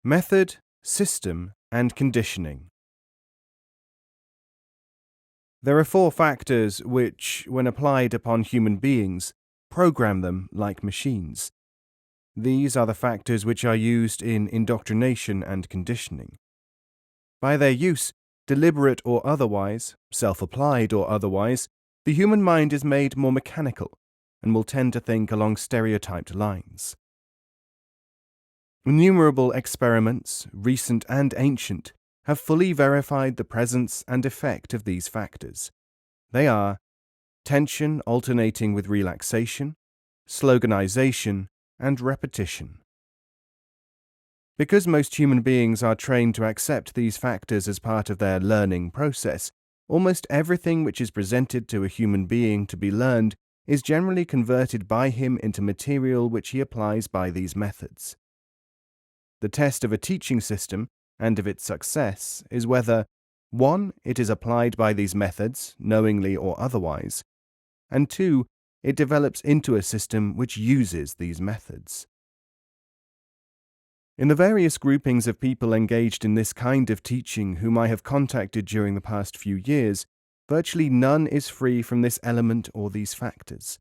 Method, system, and conditioning. There are 4 factors which, when applied upon human beings, program them like machines. These are the factors which are used in indoctrination and conditioning. By their use, deliberate or otherwise, self-applied or otherwise, the human mind is made more mechanical and will tend to think along stereotyped lines. Innumerable experiments, recent and ancient, have fully verified the presence and effect of these factors. They are tension alternating with relaxation, sloganization, and repetition. Because most human beings are trained to accept these factors as part of their learning process, almost everything which is presented to a human being to be learned is generally converted by him into material which he applies by these methods. The test of a teaching system and of its success is whether 1. It is applied by these methods, knowingly or otherwise, and 2. It develops into a system which uses these methods. In the various groupings of people engaged in this kind of teaching whom I have contacted during the past few years, virtually none is free from this element or these factors.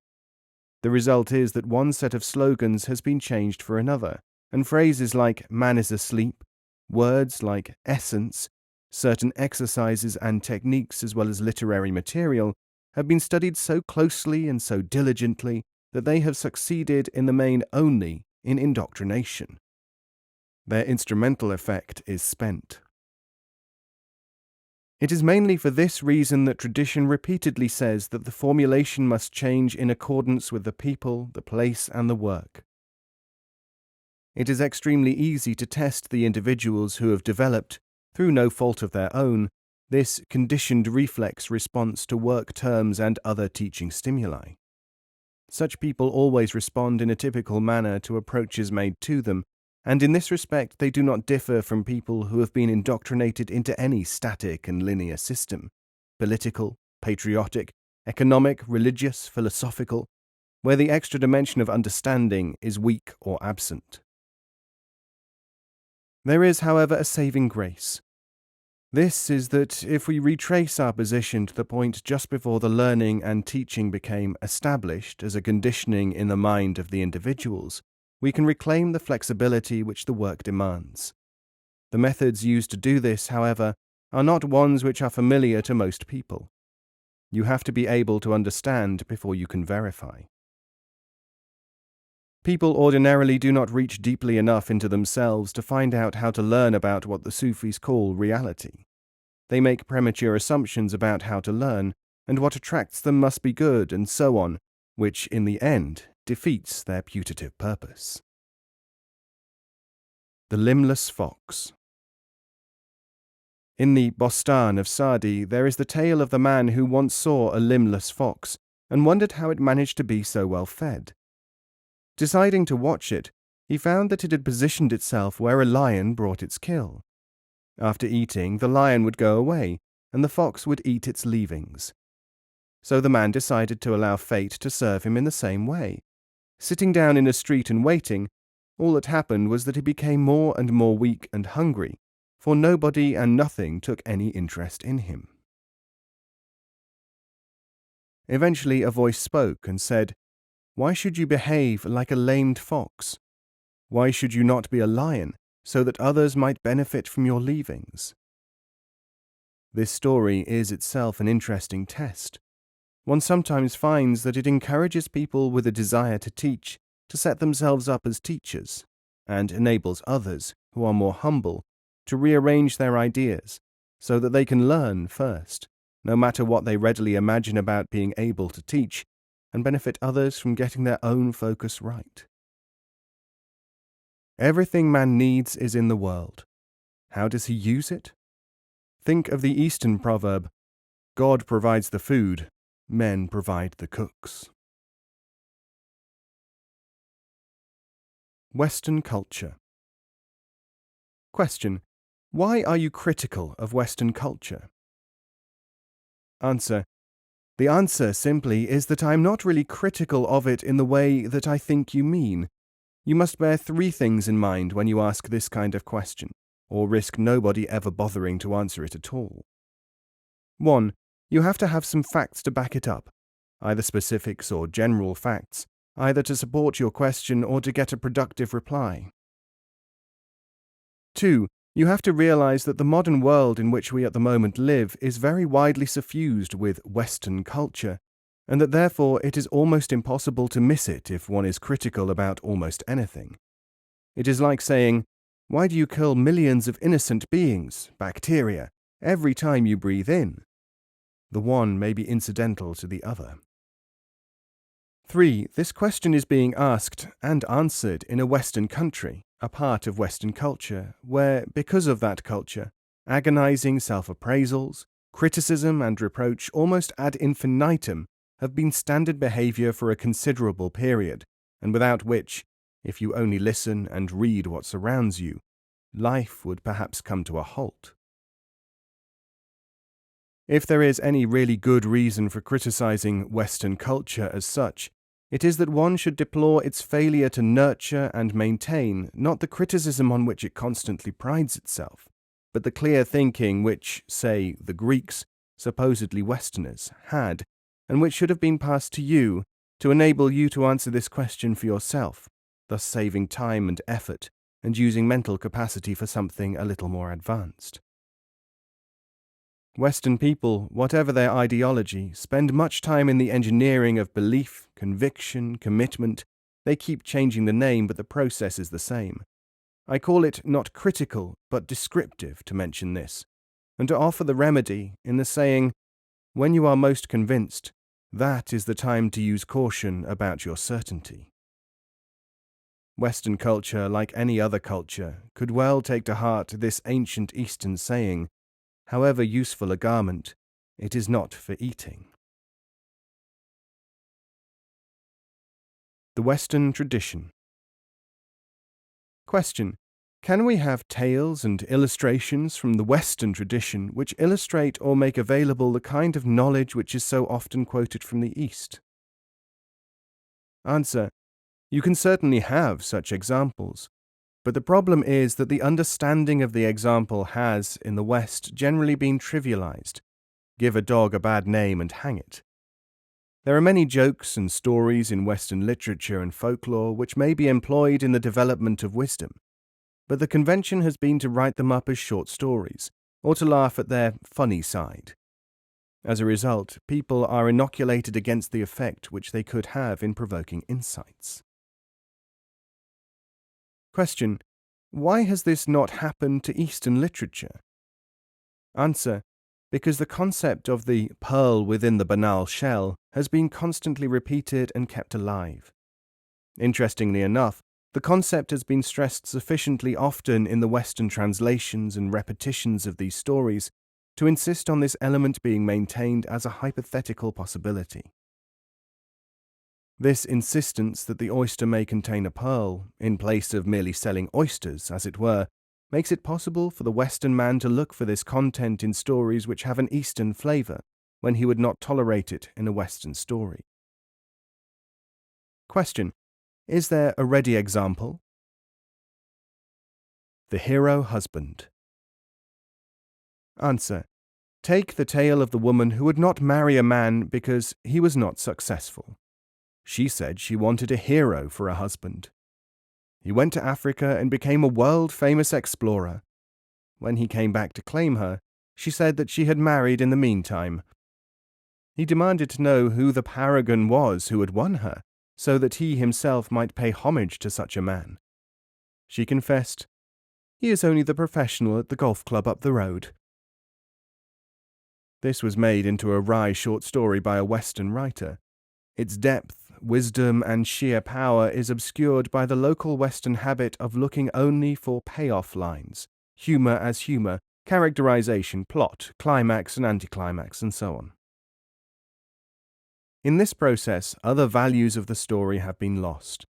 The result is that one set of slogans has been changed for another, and phrases like man is asleep, words like essence, certain exercises and techniques as well as literary material have been studied so closely and so diligently that they have succeeded in the main only in indoctrination. Their instrumental effect is spent. It is mainly for this reason that tradition repeatedly says that the formulation must change in accordance with the people, the place, and the work. It is extremely easy to test the individuals who have developed, through no fault of their own, this conditioned reflex response to work terms and other teaching stimuli. Such people always respond in a typical manner to approaches made to them, and in this respect they do not differ from people who have been indoctrinated into any static and linear system, political, patriotic, economic, religious, philosophical, where the extra dimension of understanding is weak or absent. There is, however, a saving grace. This is that if we retrace our position to the point just before the learning and teaching became established as a conditioning in the mind of the individuals, we can reclaim the flexibility which the work demands. The methods used to do this, however, are not ones which are familiar to most people. You have to be able to understand before you can verify. People ordinarily do not reach deeply enough into themselves to find out how to learn about what the Sufis call reality. They make premature assumptions about how to learn, and what attracts them must be good, and so on, which, in the end, defeats their putative purpose. The Limbless Fox. In the Bostan of Sadi, there is the tale of the man who once saw a limbless fox and wondered how it managed to be so well fed. Deciding to watch it, he found that it had positioned itself where a lion brought its kill. After eating, the lion would go away, and the fox would eat its leavings. So the man decided to allow fate to serve him in the same way. Sitting down in a street and waiting, all that happened was that he became more and more weak and hungry, for nobody and nothing took any interest in him. Eventually a voice spoke and said, "Why should you behave like a lamed fox? Why should you not be a lion, so that others might benefit from your leavings?" This story is itself an interesting test. One sometimes finds that it encourages people with a desire to teach to set themselves up as teachers, and enables others, who are more humble, to rearrange their ideas, so that they can learn first, no matter what they readily imagine about being able to teach, and benefit others from getting their own focus right. Everything man needs is in the world. How does he use it? Think of the Eastern proverb, "God provides the food, men provide the cooks." Western culture. Question: why are you critical of Western culture? Answer: the answer simply is that I am not really critical of it in the way that I think you mean. You must bear three things in mind when you ask this kind of question, or risk nobody ever bothering to answer it at all. 1. You have to have some facts to back it up, either specifics or general facts, either to support your question or to get a productive reply. 2. You have to realize that the modern world in which we at the moment live is very widely suffused with Western culture, and that therefore it is almost impossible to miss it if one is critical about almost anything. It is like saying, why do you kill millions of innocent beings, bacteria, every time you breathe in? The one may be incidental to the other. 3. This question is being asked and answered in a Western country, a part of Western culture, where, because of that culture, agonizing self-appraisals, criticism and reproach almost ad infinitum have been standard behavior for a considerable period, and without which, if you only listen and read what surrounds you, life would perhaps come to a halt. If there is any really good reason for criticizing Western culture as such, it is that one should deplore its failure to nurture and maintain not the criticism on which it constantly prides itself, but the clear thinking which, say, the Greeks, supposedly Westerners, had, and which should have been passed to you to enable you to answer this question for yourself, thus saving time and effort and using mental capacity for something a little more advanced. Western people, whatever their ideology, spend much time in the engineering of belief, conviction, commitment. They keep changing the name, but the process is the same. I call it not critical, but descriptive to mention this, and to offer the remedy in the saying, when you are most convinced, that is the time to use caution about your certainty. Western culture, like any other culture, could well take to heart this ancient Eastern saying, however useful a garment, it is not for eating. The Western tradition. Question. Can we have tales and illustrations from the Western tradition which illustrate or make available the kind of knowledge which is so often quoted from the East? Answer. You can certainly have such examples, but the problem is that the understanding of the example has, in the West, generally been trivialized. Give a dog a bad name and hang it. There are many jokes and stories in Western literature and folklore which may be employed in the development of wisdom, but the convention has been to write them up as short stories, or to laugh at their funny side. As a result, people are inoculated against the effect which they could have in provoking insights. Question. Why has this not happened to Eastern literature? Answer. Because the concept of the pearl within the banal shell has been constantly repeated and kept alive. Interestingly enough, the concept has been stressed sufficiently often in the Western translations and repetitions of these stories to insist on this element being maintained as a hypothetical possibility. This insistence that the oyster may contain a pearl, in place of merely selling oysters, as it were, makes it possible for the Western man to look for this content in stories which have an Eastern flavor, when he would not tolerate it in a Western story. Question. Is there a ready example? The hero husband. Answer. Take the tale of the woman who would not marry a man because he was not successful. She said she wanted a hero for a husband. He went to Africa and became a world-famous explorer. When he came back to claim her, she said that she had married in the meantime. He demanded to know who the paragon was who had won her, so that he himself might pay homage to such a man. She confessed, "He is only the professional at the golf club up the road." This was made into a wry short story by a Western writer. Its depth, wisdom, and sheer power is obscured by the local Western habit of looking only for payoff lines, humor as humor, characterization, plot, climax and anticlimax, and so on. In this process, other values of the story have been lost.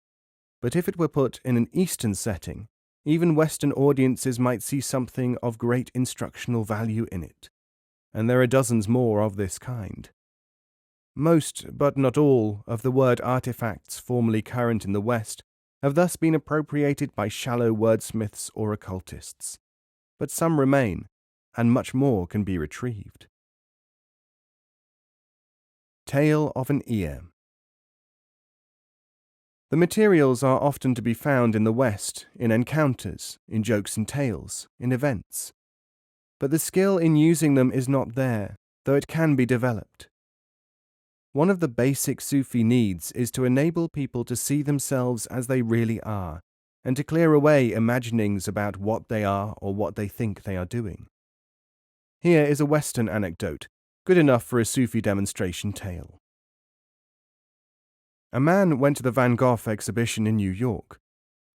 But if it were put in an Eastern setting, even Western audiences might see something of great instructional value in it. And there are dozens more of this kind. Most, but not all, of the word artifacts formerly current in the West have thus been appropriated by shallow wordsmiths or occultists. But some remain, and much more can be retrieved. Tale of an Ear. The materials are often to be found in the West, in encounters, in jokes and tales, in events. But the skill in using them is not there, though it can be developed. One of the basic Sufi needs is to enable people to see themselves as they really are, and to clear away imaginings about what they are or what they think they are doing. Here is a Western anecdote, good enough for a Sufi demonstration tale. A man went to the Van Gogh exhibition in New York.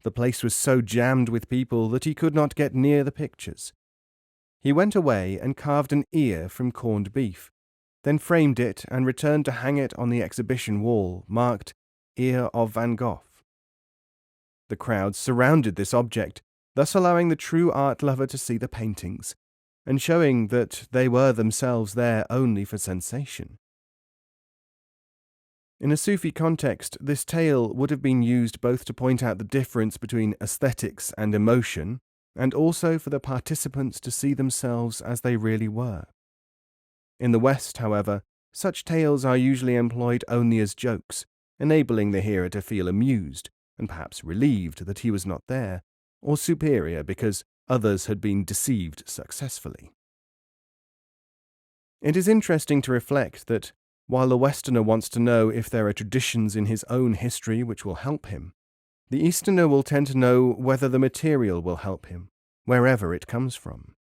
The place was so jammed with people that he could not get near the pictures. He went away and carved an ear from corned beef, then framed it and returned to hang it on the exhibition wall, marked Ear of Van Gogh. The crowd surrounded this object, thus allowing the true art lover to see the paintings, and showing that they were themselves there only for sensation. In a Sufi context, this tale would have been used both to point out the difference between aesthetics and emotion, and also for the participants to see themselves as they really were. In the West, however, such tales are usually employed only as jokes, enabling the hearer to feel amused, and perhaps relieved that he was not there, or superior because others had been deceived successfully. It is interesting to reflect that, while the Westerner wants to know if there are traditions in his own history which will help him, the Easterner will tend to know whether the material will help him, wherever it comes from.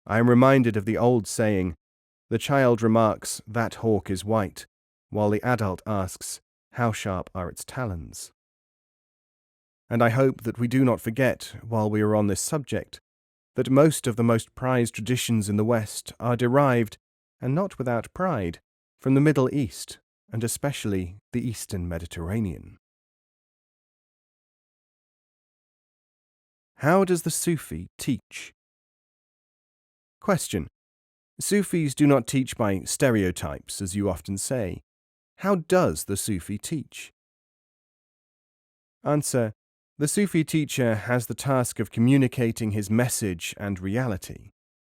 I am reminded of the old saying, "The child remarks, 'That hawk is white,' while the adult asks, 'How sharp are its talons?' And I hope that we do not forget, while we are on this subject, that most of the most prized traditions in the West are derived, and not without pride, from the Middle East, and especially the Eastern Mediterranean. How does the Sufi teach? Question. Sufis do not teach by stereotypes, as you often say. How does the Sufi teach? Answer. The Sufi teacher has the task of communicating his message and reality.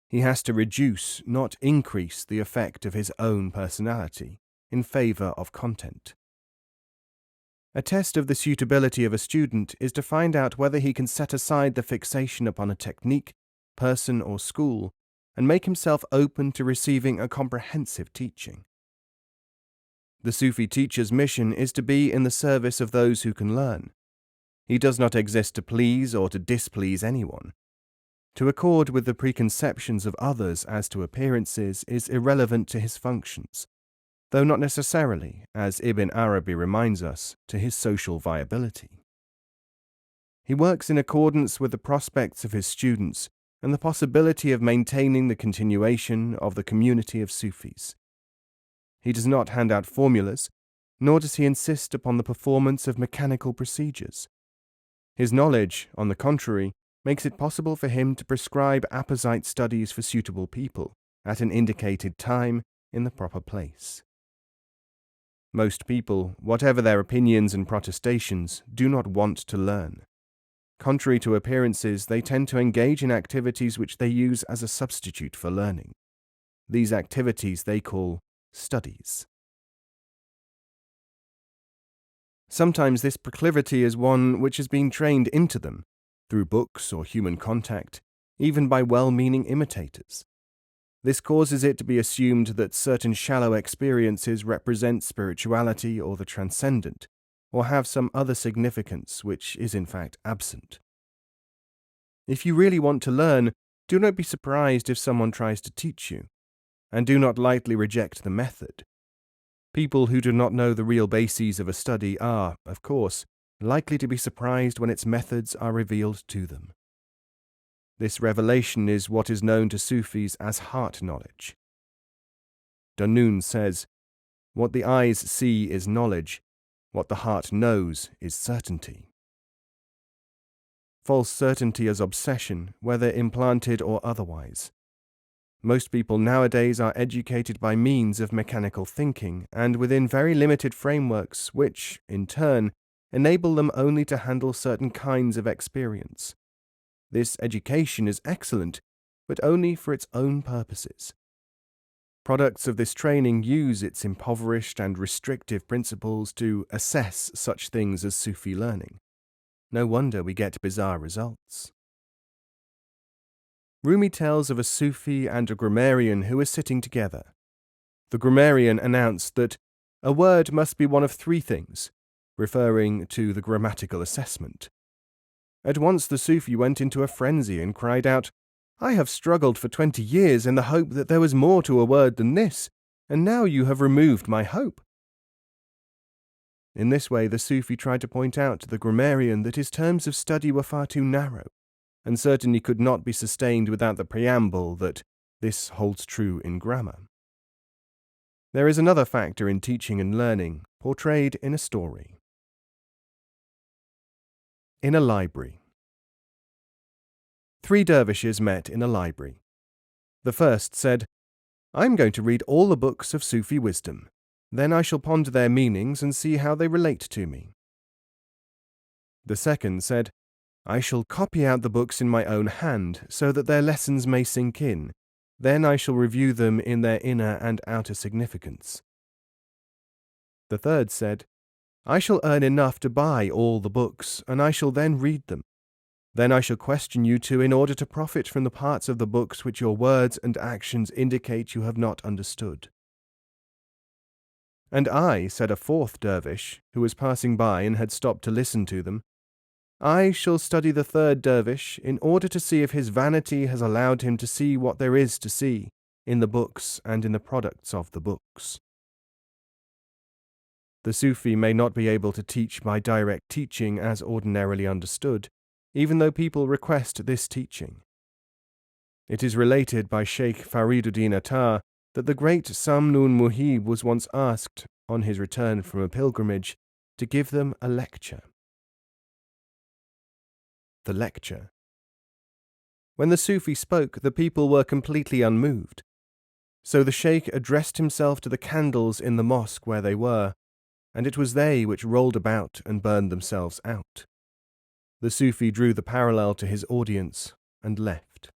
He has to reduce, not increase, the effect of his own personality in favor of content. A test of the suitability of a student is to find out whether he can set aside the fixation upon a technique, person, or school, and make himself open to receiving a comprehensive teaching. The Sufi teacher's mission is to be in the service of those who can learn. He does not exist to please or to displease anyone. To accord with the preconceptions of others as to appearances is irrelevant to his functions, though not necessarily, as Ibn Arabi reminds us, to his social viability. He works in accordance with the prospects of his students and the possibility of maintaining the continuation of the community of Sufis. He does not hand out formulas, nor does he insist upon the performance of mechanical procedures. His knowledge, on the contrary, makes it possible for him to prescribe apposite studies for suitable people, at an indicated time, in the proper place. Most people, whatever their opinions and protestations, do not want to learn. Contrary to appearances, they tend to engage in activities which they use as a substitute for learning. These activities they call studies. Sometimes this proclivity is one which has been trained into them, through books or human contact, even by well-meaning imitators. This causes it to be assumed that certain shallow experiences represent spirituality or the transcendent, or have some other significance which is in fact absent. If you really want to learn, do not be surprised if someone tries to teach you, and do not lightly reject the method. People who do not know the real bases of a study are, of course, likely to be surprised when its methods are revealed to them. This revelation is what is known to Sufis as heart knowledge. Dunoon says, "What the eyes see is knowledge, what the heart knows is certainty." False certainty is obsession, whether implanted or otherwise. Most people nowadays are educated by means of mechanical thinking and within very limited frameworks which, in turn, enable them only to handle certain kinds of experience. This education is excellent, but only for its own purposes. Products of this training use its impoverished and restrictive principles to assess such things as Sufi learning. No wonder we get bizarre results. Rumi tells of a Sufi and a grammarian who were sitting together. The grammarian announced that a word must be one of three things, referring to the grammatical assessment. At once the Sufi went into a frenzy and cried out, "I have struggled for 20 years in the hope that there was more to a word than this, and now you have removed my hope." In this way, the Sufi tried to point out to the grammarian that his terms of study were far too narrow, and certainly could not be sustained without the preamble that this holds true in grammar. There is another factor in teaching and learning, portrayed in a story. In a library. 3 dervishes met in a library. The first said, "I'm going to read all the books of Sufi wisdom. Then I shall ponder their meanings and see how they relate to me." The second said, "I shall copy out the books in my own hand so that their lessons may sink in. Then I shall review them in their inner and outer significance." The third said, "I shall earn enough to buy all the books, and I shall then read them. Then I shall question you two in order to profit from the parts of the books which your words and actions indicate you have not understood." "And I," said a fourth dervish, who was passing by and had stopped to listen to them, "I shall study the third dervish in order to see if his vanity has allowed him to see what there is to see in the books and in the products of the books." The Sufi may not be able to teach by direct teaching as ordinarily understood, even though people request this teaching. It is related by Sheikh Fariduddin Attar that the great Samnun Muhib was once asked, on his return from a pilgrimage, to give them a lecture. The lecture. When the Sufi spoke, the people were completely unmoved. So the Sheikh addressed himself to the candles in the mosque where they were, and it was they which rolled about and burned themselves out. The Sufi drew the parallel to his audience and left.